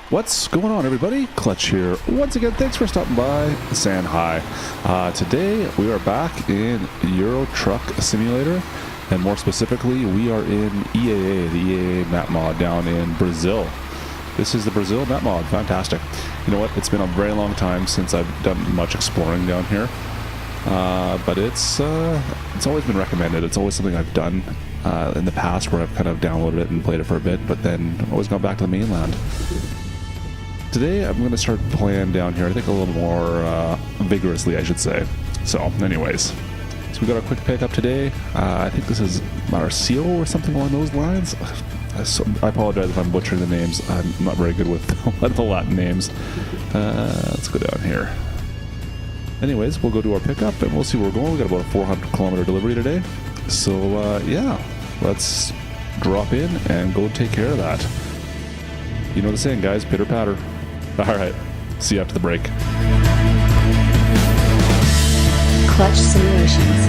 What's going on, everybody? Klutch here. Once again, thanks for stopping by, saying hi. Today, we are back in Euro Truck Simulator, and more specifically, we are in EAA, the EAA map mod down in Brazil. This is the Brazil map mod. Fantastic. You know what? It's been a very long time since I've done much exploring down here, but it's always been recommended. It's always something I've done in the past where I've kind of downloaded it and played it for a bit, but then always gone back to the mainland. Today I'm going to start playing down here, I think a little more vigorously, I should say. So anyways, so we got our quick pickup today. I think this is Marcio or something along those lines. I apologize if I'm butchering the names. I'm not very good with the Latin names. Let's go down here. Anyways, we'll go to our pickup and we'll see where we're going. We got about a 400-kilometer delivery today. So yeah, let's drop in and go take care of that. You know the saying, guys, pitter patter. All right, see you after the break. Klutch Simulations.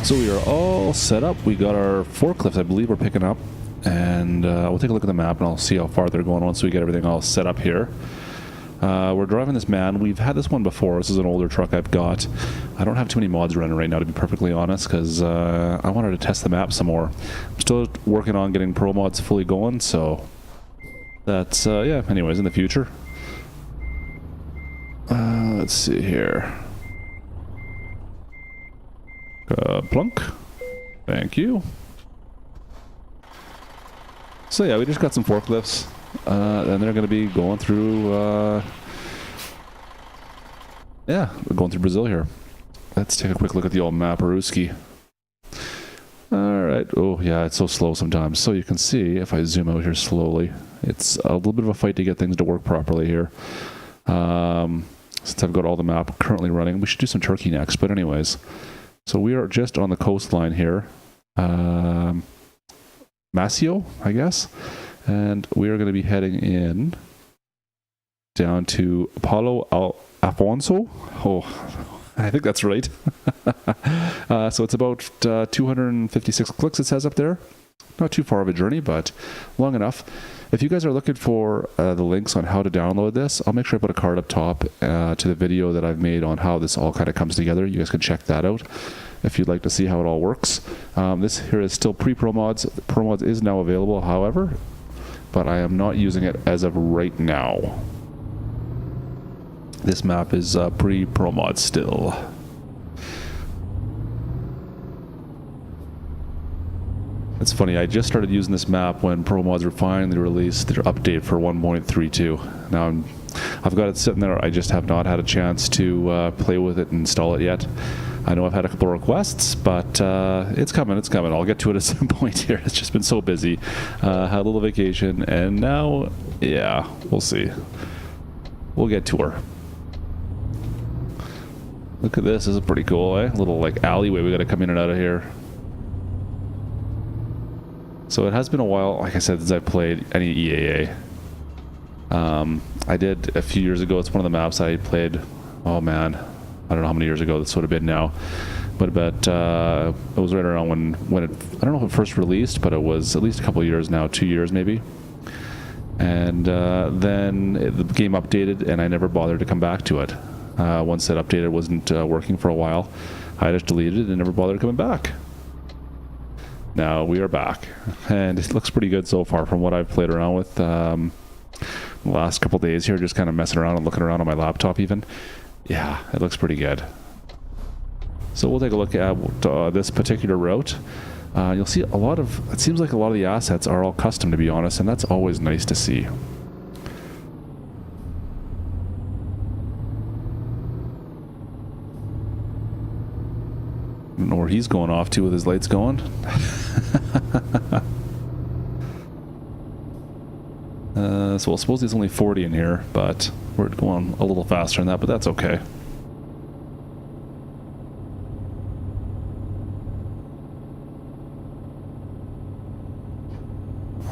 So we are all set up. We got our forklifts, I believe, we're picking up. And we'll take a look at the map and I'll see how far they're going once we get everything all set up here. We're driving this man. We've had this one before. This is an older truck I've got. I don't have too many mods running right now, to be perfectly honest, because I wanted to test the map some more. I'm still working on getting pro mods fully going, so that's, yeah, anyways, in the future. Let's see here. Plunk. Thank you. So yeah, we just got some forklifts. And they're going to be going through, yeah, we're going through Brazil here. Let's take a quick look at the old map, Aruski. Alright, oh yeah, it's so slow sometimes. So you can see, if I zoom out here slowly, it's a little bit of a fight to get things to work properly here. Since I've got all the map currently running, we should do some Turkey next, but anyways. So we are just on the coastline here. Maceo, I guess. And we are going to be heading in down to Paulo Afonso. Oh, I think that's right. So it's about 256 clicks, it says up there. Not too far of a journey, but long enough. If you guys are looking for the links on how to download this, I'll make sure I put a card up top to the video that I've made on how this all kind of comes together. You guys can check that out if you'd like to see how it all works. This here is still pre-Pro Mods. Pro Mods is now available, however, but I am not using it as of right now. This map is pre-Pro Mod still. It's funny, I just started using this map when Pro Mods were finally released their update for 1.32. Now I've got it sitting there, I just have not had a chance to play with it and install it yet. I know I've had a couple of requests, but it's coming, it's coming. I'll get to it at some point here. It's just been so busy. Had a little vacation, and now, yeah, we'll see. We'll get to her. Look at this. This is pretty cool, eh? A little, like, alleyway we got to come in and out of here. So it has been a while, like I said, since I played any EAA. I did a few years ago. It's one of the maps I played, oh man, I don't know how many years ago this would have been now, but it was right around when it, I don't know if it first released, but it was at least a couple of years now, 2 years maybe. And then the game updated and I never bothered to come back to it. Once that updated wasn't working for a while, I just deleted it and never bothered coming back. Now we are back, and it looks pretty good so far from what I've played around with the last couple days here, just kind of messing around and looking around on my laptop even. Yeah, it looks pretty good. So we'll take a look at this particular route. You'll see a lot of, it seems like a lot of the assets are all custom, to be honest, and that's always nice to see. I don't know where he's going off to with his lights going. So I suppose there's only 40 in here, but we're going a little faster than that, but that's okay.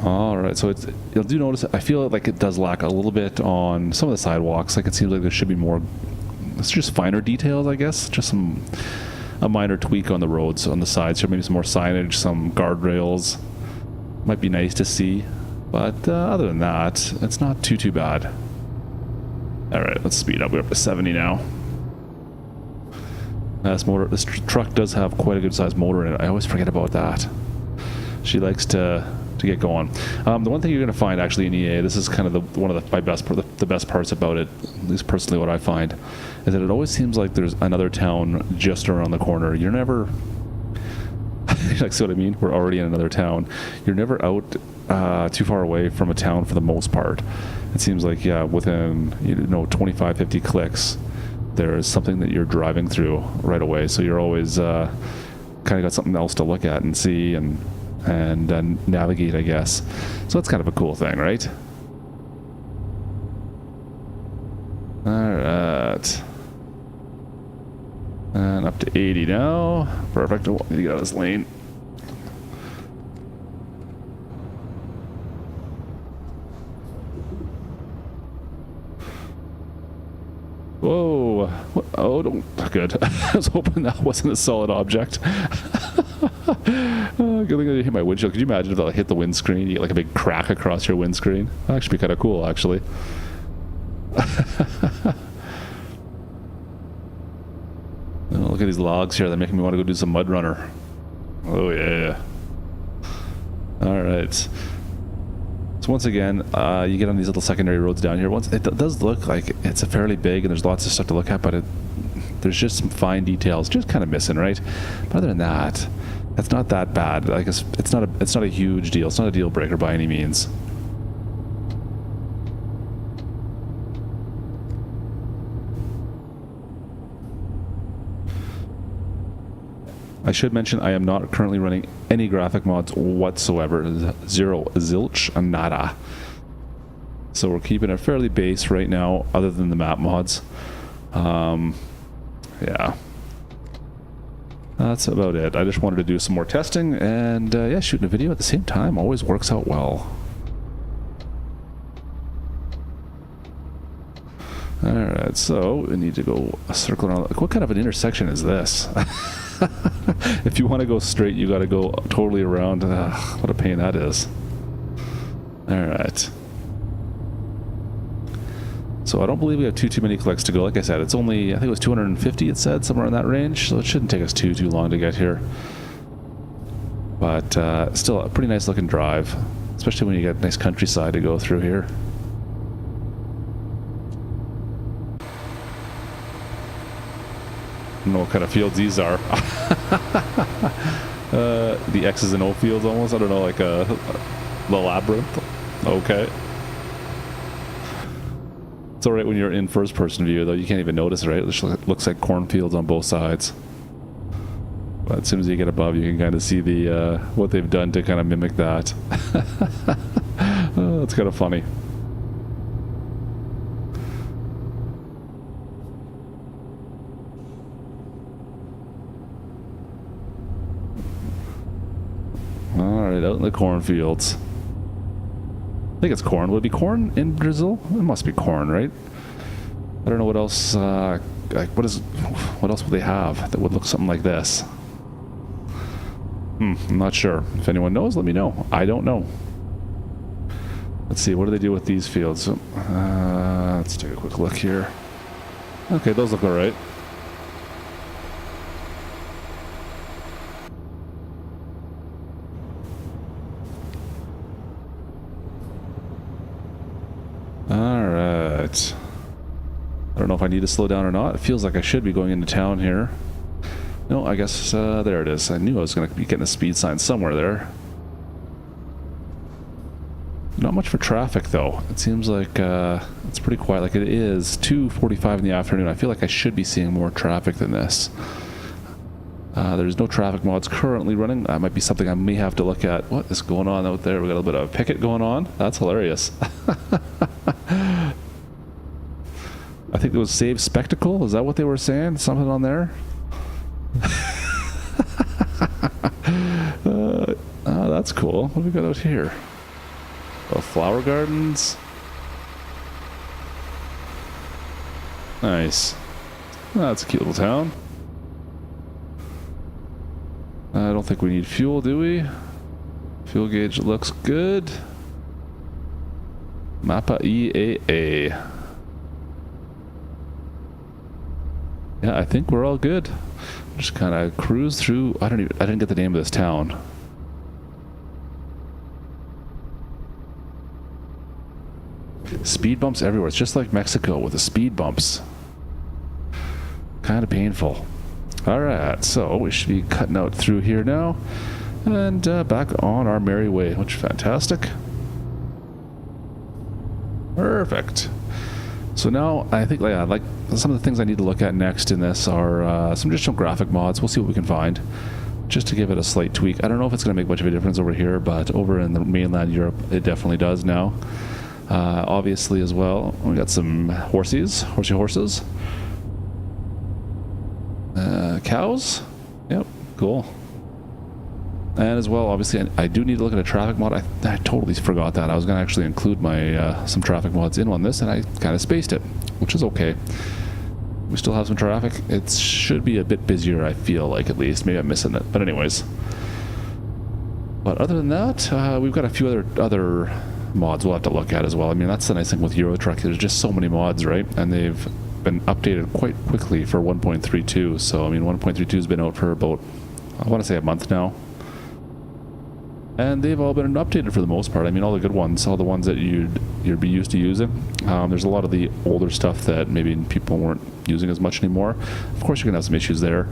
Alright, so you'll do notice, I feel like it does lack a little bit on some of the sidewalks. Like it seems like there should be more, it's just finer details, I guess. Just a minor tweak on the roads on the sides here, maybe some more signage, some guardrails. Might be nice to see, but other than that, it's not too bad. All right, let's speed up. We're up to 70 now. This truck does have quite a good sized motor in it. I always forget about that. She likes to get going. The one thing you're going to find actually in EA, this is kind of one of the best parts about it, at least personally what I find, is that it always seems like there's another town just around the corner. You're never, like, see what I mean? We're already in another town. You're never out too far away from a town for the most part. It seems like, yeah, within 25, 50 clicks, there is something that you're driving through right away. So you're always kind of got something else to look at and see and navigate, I guess. So that's kind of a cool thing, right? Alright. And up to 80 now. Perfect. Oh, need to get out of this lane. Whoa. What? Oh, don't. Good. I was hoping that wasn't a solid object. Good thing I didn't hit my windshield. Could you imagine if that hit the windscreen? You get like a big crack across your windscreen. That'd actually be kind of cool, actually. Oh, look at these logs here. They're making me want to go do some mud runner. Oh, yeah. Alright. So once again, you get on these little secondary roads down here. It does look like it's fairly big and there's lots of stuff to look at, but there's just some fine details just kind of missing, right? But other than that, it's not that bad. Like it's not a huge deal. It's not a deal breaker by any means. I should mention I am not currently running any graphic mods whatsoever. Zero, zilch, nada. So we're keeping it fairly base right now, other than the map mods. Yeah. That's about it. I just wanted to do some more testing, and yeah, shooting a video at the same time always works out well. Alright, so we need to go circle around. What kind of an intersection is this? If you want to go straight, you got to go totally around. What a pain that is. Alright. So I don't believe we have too many clicks to go. Like I said, it's only, I think it was 250 it said, somewhere in that range. So it shouldn't take us too long to get here. But still a pretty nice looking drive, especially when you get nice countryside to go through here. I don't know what kind of fields these are. The X's and O fields almost. I don't know, like the labyrinth. Okay. It's alright when you're in first person view though, you can't even notice, right? It looks like cornfields on both sides. But as soon as you get above, you can kind of see the what they've done to kind of mimic that. Oh, that's kind of funny. Alright, out in the cornfields. I think it's corn. Would it be corn in Brazil? It must be corn, right? I don't know what else, like, what else would they have that would look something like this? I'm not sure. If anyone knows, let me know. I don't know. Let's see, what do they do with these fields? Let's take a quick look here. Okay, those look alright. Alright. I don't know if I need to slow down or not. It feels like I should be going into town here. No, I guess there it is. I knew I was going to be getting a speed sign somewhere there. Not much for traffic though. It seems like it's pretty quiet. Like it is 2:45 in the afternoon. I feel like I should be seeing more traffic than this. There's no traffic mods currently running. That might be something I may have to look at. What is going on out there? We got a little bit of a picket going on. That's hilarious. I think it was Save Spectacle. Is that what they were saying? Something on there? That's cool. What do we got out here? Oh, flower gardens. Nice. That's a cute little town. I don't think we need fuel, do we? Fuel gauge looks good. Mappa EAA. Yeah, I think we're all good. Just kind of cruise through. I didn't get the name of this town. Speed bumps everywhere. It's just like Mexico with the speed bumps. Kind of painful. Alright, so we should be cutting out through here now. And back on our merry way, which is fantastic. Perfect. So now, I think like some of the things I need to look at next in this are some additional graphic mods. We'll see what we can find, just to give it a slight tweak. I don't know if it's going to make much of a difference over here, but over in the mainland Europe, it definitely does now. Obviously as well, we got some horsey horses. Cows. Yep, cool. And as well, obviously, I do need to look at a traffic mod. I totally forgot that. I was going to actually include my some traffic mods in on this, and I kind of spaced it, which is okay. We still have some traffic. It should be a bit busier, I feel like, at least. Maybe I'm missing it. But anyways. But other than that, we've got a few other mods we'll have to look at as well. I mean, that's the nice thing with Euro Truck. There's just so many mods, right? And they've been updated quite quickly for 1.32. So, I mean, 1.32 has been out for about, I want to say, a month now. And they've all been updated for the most part. I mean, all the good ones, all the ones that you'd be used to using. There's a lot of the older stuff that maybe people weren't using as much anymore. Of course, you're going to have some issues there.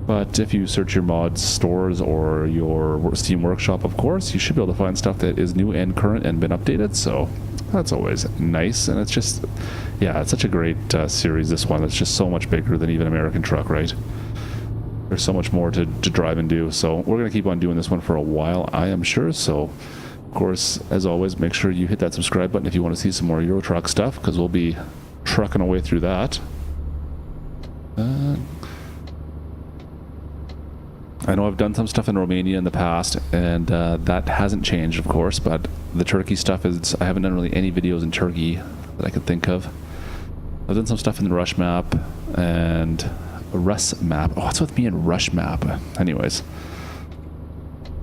But if you search your mods stores or your Steam Workshop, of course, you should be able to find stuff that is new and current and been updated. So that's always nice. And it's just, yeah, it's such a great series, this one. It's just so much bigger than even American Truck, right? There's so much more to drive and do. So we're going to keep on doing this one for a while, I am sure. So, of course, as always, make sure you hit that subscribe button if you want to see some more Euro Truck stuff, because we'll be trucking away through that. I know I've done some stuff in Romania in the past, and that hasn't changed, of course, but the Turkey stuff is, I haven't done really any videos in Turkey that I could think of. I've done some stuff in the Rush map and Russ map. Oh, what's with me in Rush map? Anyways,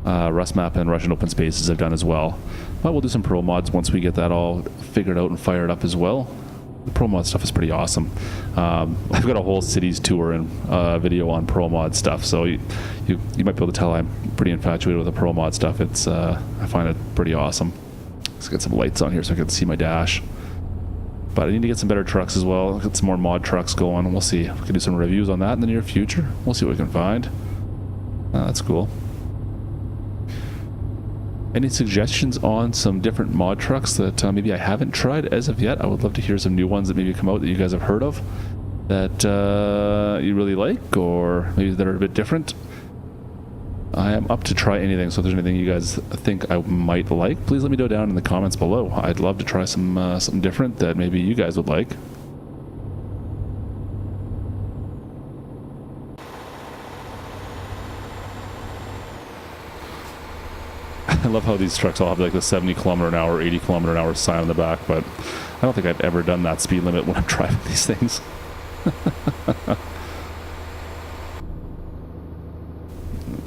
Russ map and Russian open spaces I've done as well. But we'll do some pro mods once we get that all figured out and fired up as well. The pro mod stuff is pretty awesome. I've got a whole cities tour and video on pro mod stuff, so you might be able to tell I'm pretty infatuated with the pro mod stuff. It's I find it pretty awesome. Let's get some lights on here so I can see my dash. But I need to get some better trucks as well. Get some more mod trucks going. We'll see if we can do some reviews on that in the near future. We'll see what we can find. That's cool. Any suggestions on some different mod trucks that maybe I haven't tried as of yet? I would love to hear some new ones that maybe come out that you guys have heard of that you really like, or maybe that are a bit different. I am up to try anything, so if there's anything you guys think I might like, please let me know down in the comments below. I'd love to try something different that maybe you guys would like. I love how these trucks all have like the 70 kilometer an hour, 80 kilometer an hour sign on the back, but I don't think I've ever done that speed limit when I'm driving these things.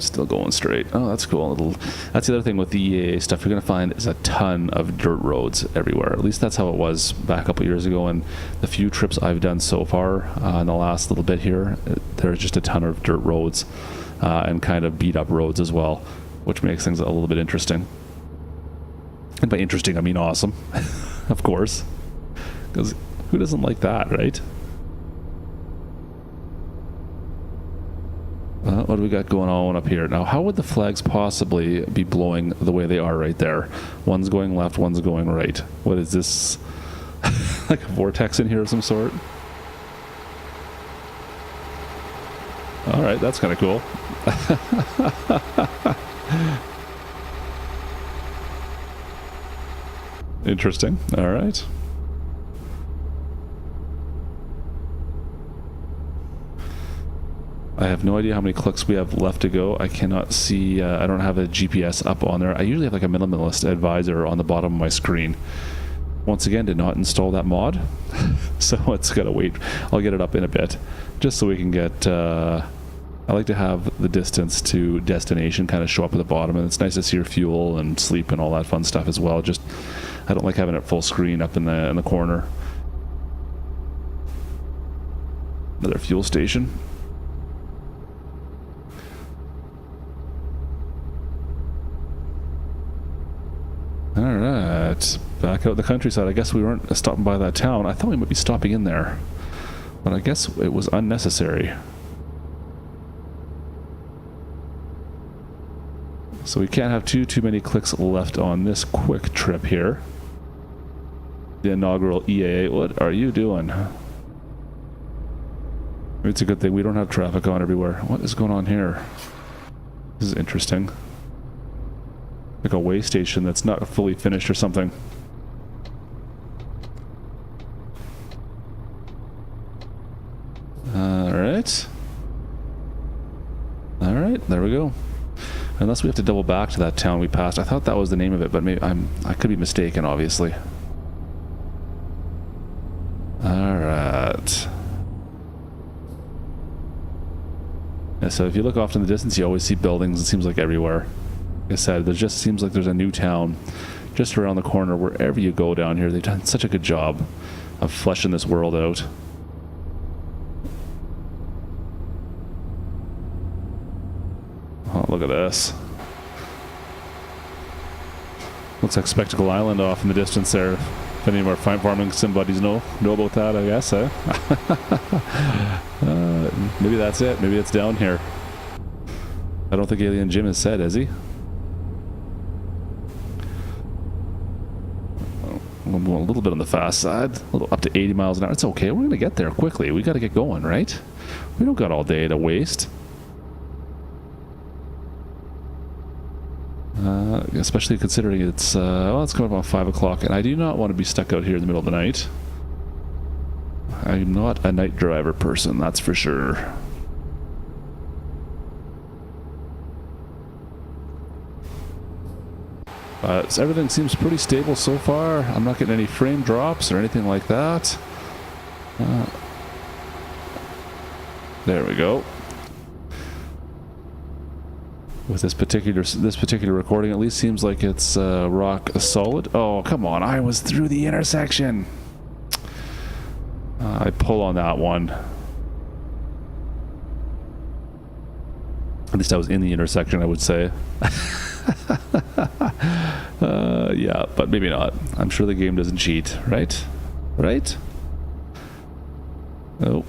Still going straight. Oh, that's cool. That's the other thing with the EAA stuff you're going to find is a ton of dirt roads everywhere. At least that's how it was back a couple years ago, and the few trips I've done so far in the last little bit here, there's just a ton of dirt roads and kind of beat up roads as well, which makes things a little bit interesting. And by interesting, I mean awesome, of course, because who doesn't like that, right? What do we got going on up here? Now, how would the flags possibly be blowing the way they are right there? One's going left, one's going right. What is this? Like a vortex in here of some sort? Alright, that's kind of cool. Interesting. Alright. I have no idea how many clicks we have left to go. I cannot see, I don't have a GPS up on there. I usually have like a minimalist advisor on the bottom of my screen. Once again, did not install that mod, so it's gotta wait. I'll get it up in a bit, just so we can get I like to have the distance to destination kind of show up at the bottom, and it's nice to see your fuel and sleep and all that fun stuff as well. Just, I don't like having it full screen up in the corner. Another fuel station. Alright, back out in the countryside. I guess we weren't stopping by that town. I thought we might be stopping in there, but I guess it was unnecessary. So we can't have too many clicks left on this quick trip here. The inaugural EAA. What are you doing? It's a good thing we don't have traffic on everywhere. What is going on here? This is interesting. Like a way station that's not fully finished or something. Alright. Alright, there we go. Unless we have to double back to that town we passed. I thought that was the name of it, but maybe I could be mistaken, obviously. Alright. Yeah, so if you look off in the distance, you always see buildings. It seems like everywhere. Like I said, there just seems like there's a new town just around the corner wherever you go down here. They've done such a good job of fleshing this world out. Oh, look at this. Looks like Spectacle Island off in the distance there. If any of our farming sim buddies know about that, I guess, eh? Maybe that's it. Maybe it's down here. I don't think Alien Jim has said, has he? I'm going a little bit on the fast side. A little up to 80 miles an hour. It's okay. We're going to get there quickly. We got to get going, right? We don't got all day to waste. Especially considering it's well, it's coming up on 5 o'clock, and I do not want to be stuck out here in the middle of the night. I'm not a night driver person, that's for sure. So everything seems pretty stable so far. I'm not getting any frame drops or anything like that. There we go. With this particular recording, at least seems like it's rock solid. Oh, come on! I was through the intersection. I pull on that one. At least I was in the intersection, I would say. Yeah, but maybe not. I'm sure the game doesn't cheat, right? Right? Oh.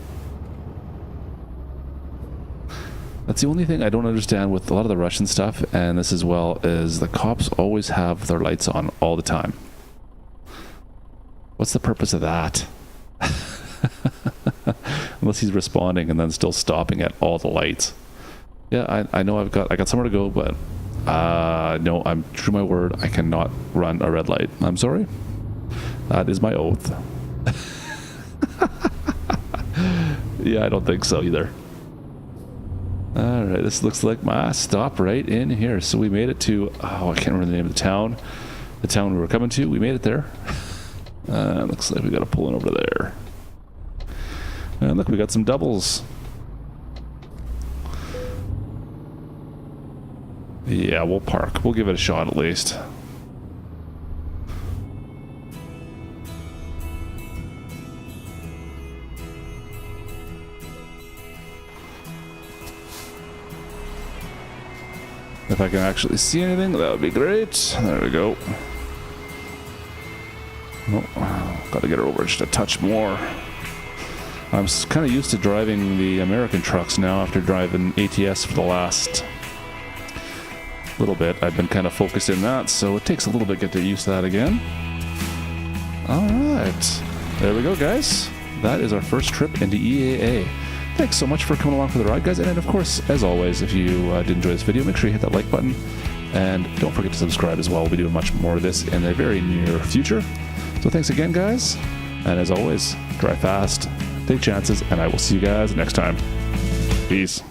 That's the only thing I don't understand with a lot of the Russian stuff, and this as well, is the cops always have their lights on all the time. What's the purpose of that? Unless he's responding and then still stopping at all the lights. Yeah, I know I got somewhere to go, but no, I'm true to my word, I cannot run a red light. I'm sorry. That is my oath. Yeah, I don't think so either. Alright, this looks like my stop right in here. So we made it to, oh, I can't remember the name of the town. The town we were coming to, we made it there. Looks like we gotta pull in over there. And look, we got some doubles. Yeah, we'll park. We'll give it a shot at least. If I can actually see anything, that would be great. There we go. Oh, got to get her over just a touch more. I'm kind of used to driving the American trucks now after driving ATS for the last little bit. I've been kind of focused in that, so it takes a little bit to get used to that again. Alright, there we go, guys. That is our first trip into EAA. Thanks so much for coming along for the ride, guys. And then, of course, as always, if you did enjoy this video, make sure you hit that like button. And don't forget to subscribe as well. We'll be doing much more of this in the very near future. So thanks again, guys. And as always, drive fast, take chances, and I will see you guys next time. Peace.